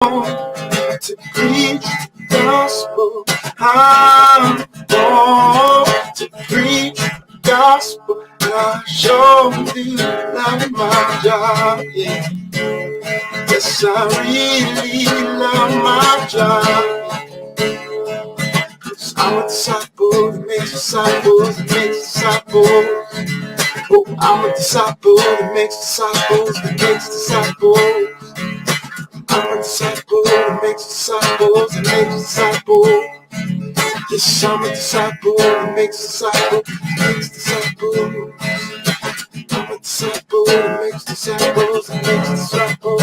to preach the gospel. I'm born to preach the gospel. I sure do love my job. Yeah. Yes, I really love my job. I'm a disciple that makes disciples that makes disciples. Oh, I'm a disciple that makes disciples that makes disciples. I'm a disciple that makes disciples that makes disciples. Yes, I'm a disciple that makes disciples that makes disciples. I'm a disciple that makes disciples that makes disciples.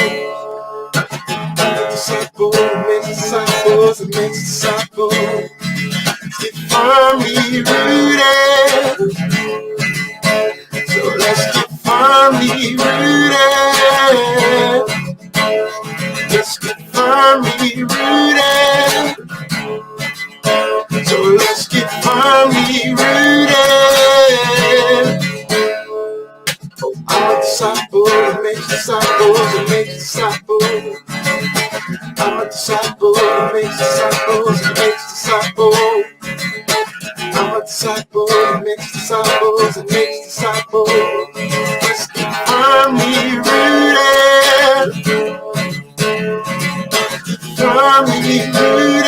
I'm a disciple that makes disciples that makes disciples. Get firmly rooted. So let's get firmly rooted. Let's get firmly rooted. So let's get firmly rooted. Oh, I'm a disciple that makes disciples that makes disciples. I'm a disciple that makes disciples that makes disciples. I'm a disciple that makes disciples that makes disciples. Let's get firmly rooted. Firmly rooted.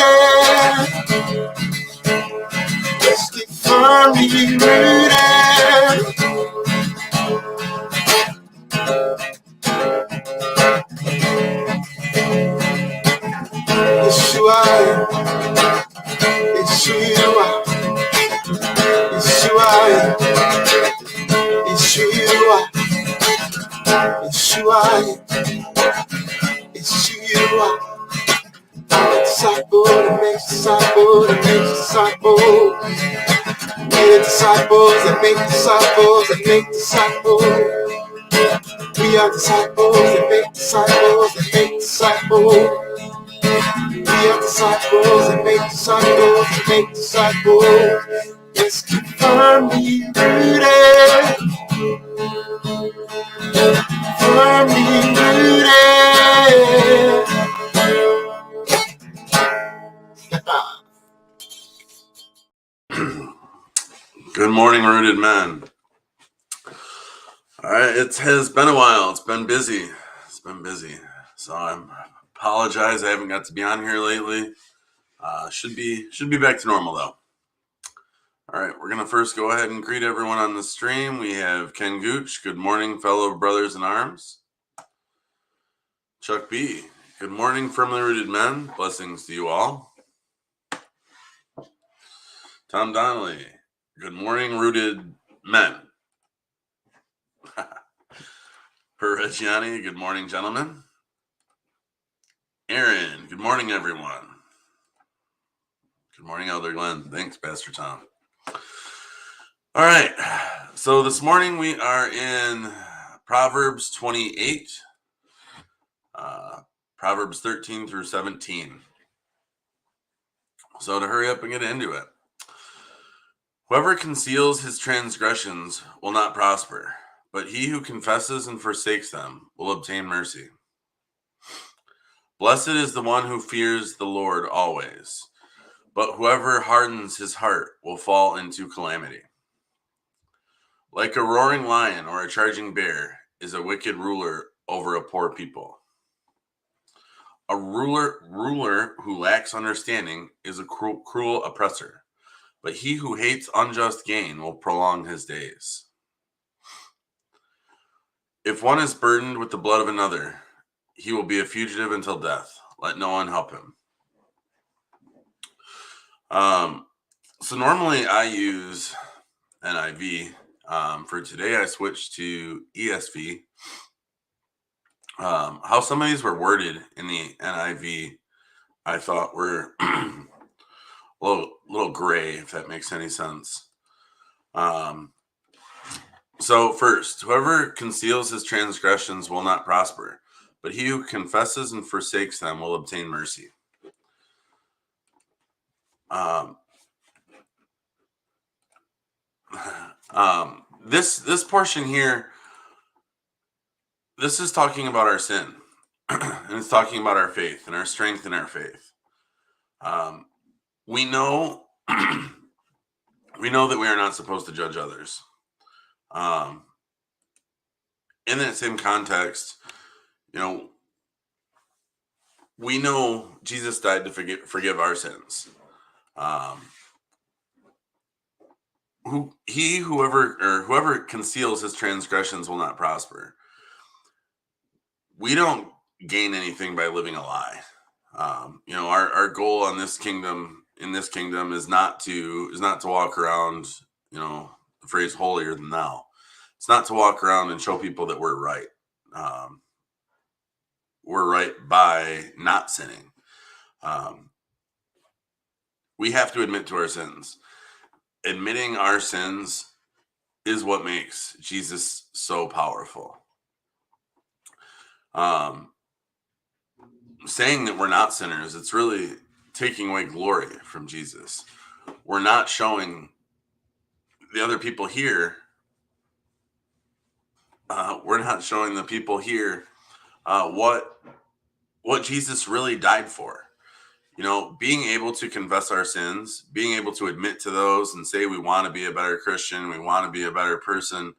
Let's get firmly rooted. Yeshua, Yeshua, Yeshua, Yeshua, Yeshua, Yeshua. I'm a disciple that makes disciples that makes disciples. We are disciples that make disciples that make disciples. We are disciples that make disciples that make disciples. We are disciples that make disciples that make disciples. Let's get firmly rooted. Firmly rooted. Good morning, rooted men. All right, it has been a while. It's been busy. So I apologize. I haven't got to be on here lately. Should be back to normal though. All right, we're gonna first go ahead and greet everyone on the stream. We have Ken Gooch. Good morning, fellow brothers in arms. Chuck B. Good morning, firmly rooted men. Blessings to you all. Tom Donnelly. Good morning, rooted men. Per Reggiani, good morning, gentlemen. Aaron, good morning, everyone. Good morning, Elder Glen. Thanks, Pastor Tom. All right, so this morning we are in Proverbs 28, Proverbs 13 through 17. So to hurry up and get into it. Whoever conceals his transgressions will not prosper, but he who confesses and forsakes them will obtain mercy. Blessed is the one who fears the Lord always, but whoever hardens his heart will fall into calamity. Like a roaring lion or a charging bear is a wicked ruler over a poor people. A ruler who lacks understanding is a cruel oppressor, but he who hates unjust gain will prolong his days. If one is burdened with the blood of another, he will be a fugitive until death. Let no one help him. So normally I use NIV. For today, I switched to ESV. How some of these were worded in the NIV, I thought were a little gray, if that makes any sense. So first, whoever conceals his transgressions will not prosper, but he who confesses and forsakes them will obtain mercy. This portion here, this is talking about our sin, and it's talking about our faith and our strength in our faith. We know we know that we are not supposed to judge others. In that same context, we know Jesus died to forgive our sins. Whoever conceals his transgressions will not prosper. We don't gain anything by living a lie. Our goal in this kingdom is not to walk around, the phrase holier than thou. It's not to walk around and show people that we're right. We're right by not sinning. We have to admit to our sins. Admitting our sins is what makes Jesus so powerful. Saying that we're not sinners, it's really taking away glory from Jesus. We're not showing the other people here. We're not showing the people here what Jesus really died for. Being able to confess our sins, being able to admit to those and say we want to be a better Christian, we want to be a better person.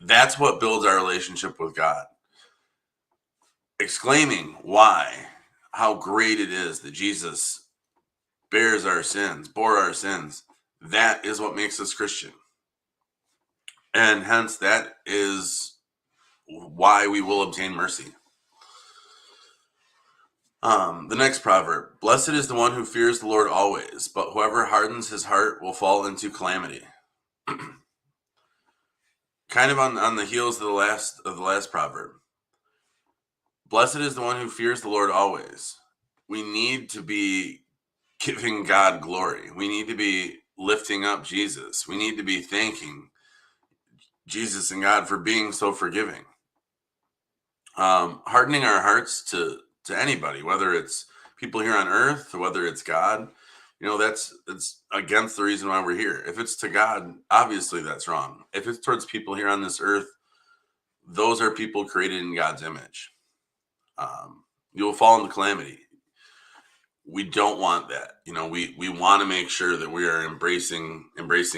That's what builds our relationship with God. Exclaiming how great it is that Jesus bore our sins. That is what makes us Christian. And hence that is why we will obtain mercy. The next proverb: blessed is the one who fears the Lord always, but whoever hardens his heart will fall into calamity. Kind of on the heels of the last proverb. Blessed is the one who fears the Lord always. We need to be giving God glory. We need to be lifting up Jesus. We need to be thanking Jesus and God for being so forgiving. Hardening our hearts to anybody, whether it's people here on earth or whether it's God, that's against the reason why we're here. If it's to God, obviously that's wrong. If it's towards people here on this earth, those are people created in God's image. You will fall into calamity. We don't want that. We want to make sure that we are embracing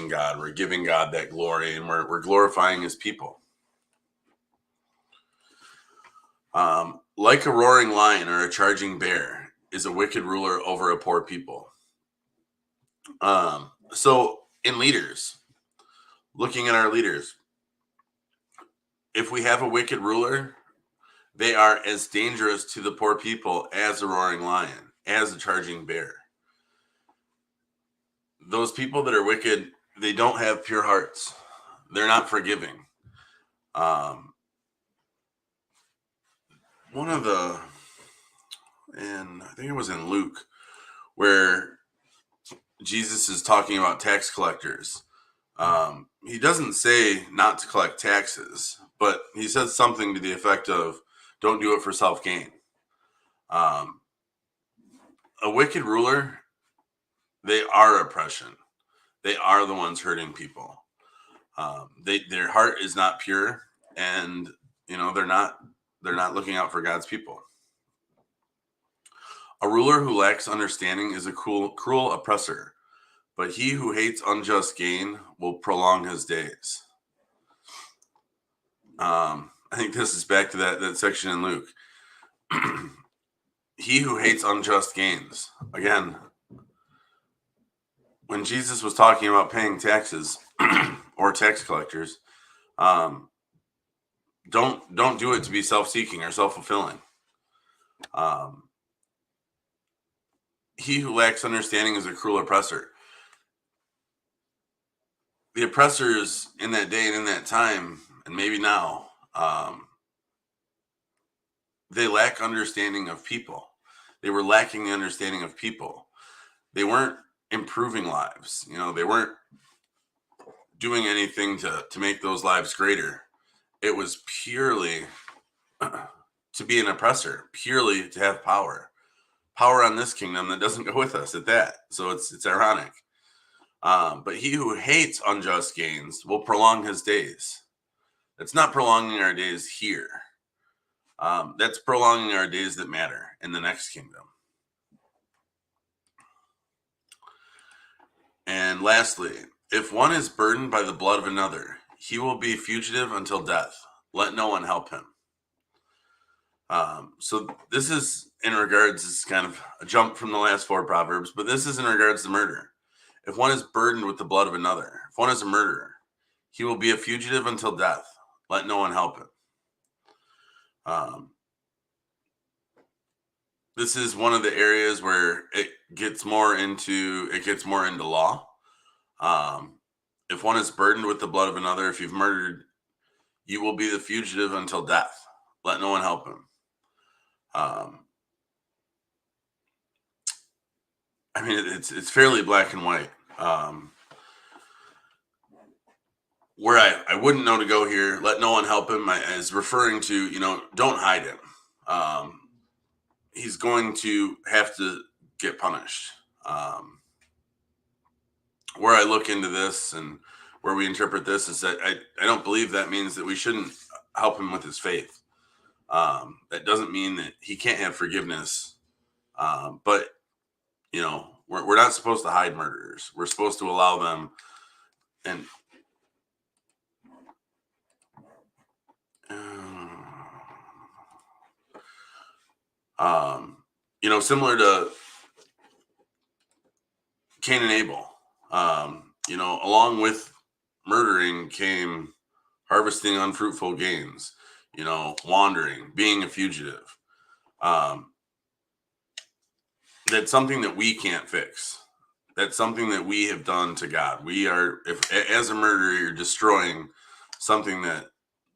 God. We're giving God that glory, and we're glorifying his people. Like a roaring lion or a charging bear is a wicked ruler over a poor people. So in leaders, looking at our leaders, if we have a wicked ruler, they are as dangerous to the poor people as a roaring lion, as a charging bear. Those people that are wicked, they don't have pure hearts. They're not forgiving. And I think it was in Luke, where Jesus is talking about tax collectors. He doesn't say not to collect taxes, but he says something to the effect of, don't do it for self-gain. A wicked ruler, they are oppression. They are the ones hurting people. Their heart is not pure, and they're not looking out for God's people. A ruler who lacks understanding is a cruel oppressor, but he who hates unjust gain will prolong his days. I think this is back to that section in Luke. He who hates unjust gains. Again, when Jesus was talking about paying taxes or tax collectors, don't do it to be self-seeking or self-fulfilling. He who lacks understanding is a cruel oppressor. The oppressors in that day and in that time, and maybe now, they lack understanding of people. They were lacking the understanding of people. They weren't improving lives. They weren't doing anything to make those lives greater. It was purely to be an oppressor, purely to have power on this kingdom that doesn't go with us at that. So it's ironic. But he who hates unjust gains will prolong his days. It's not prolonging our days here. That's prolonging our days that matter in the next kingdom. And lastly, if one is burdened by the blood of another, he will be fugitive until death. Let no one help him. So this is in regards, it's kind of a jump from the last 4 Proverbs, but this is in regards to murder. If one is burdened with the blood of another, if one is a murderer, he will be a fugitive until death. Let no one help him. This is one of the areas where it gets more into law. If one is burdened with the blood of another, if you've murdered, you will be the fugitive until death. Let no one help him. I mean, it's fairly black and white. Where I wouldn't know to go here, let no one help him, is referring to, don't hide him. He's going to have to get punished. Where I look into this and where we interpret this is that I don't believe that means that we shouldn't help him with his faith. That doesn't mean that he can't have forgiveness. But, we're not supposed to hide murderers. We're supposed to allow them. And similar to Cain and Abel, along with murdering came harvesting unfruitful gains, wandering, being a fugitive. That's something that we can't fix. That's something that we have done to God. if as a murderer, you're destroying something that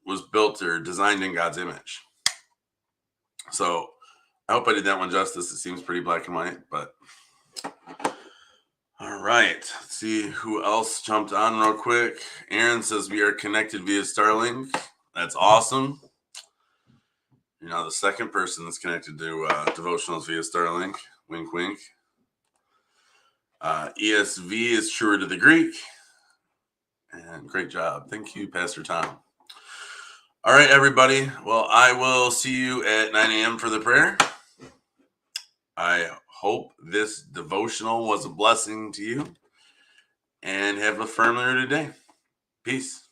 was built or designed in God's image. So I hope I did that one justice. It seems pretty black and white, but all right. Let's see who else jumped on real quick. Aaron says we are connected via Starlink. That's awesome. You're now the second person that's connected to devotionals via Starlink. Wink, wink. ESV is truer to the Greek. And great job. Thank you, Pastor Tom. All right, everybody. Well, I will see you at 9 a.m. for the prayer. I hope this devotional was a blessing to you. And have a firm today. Peace.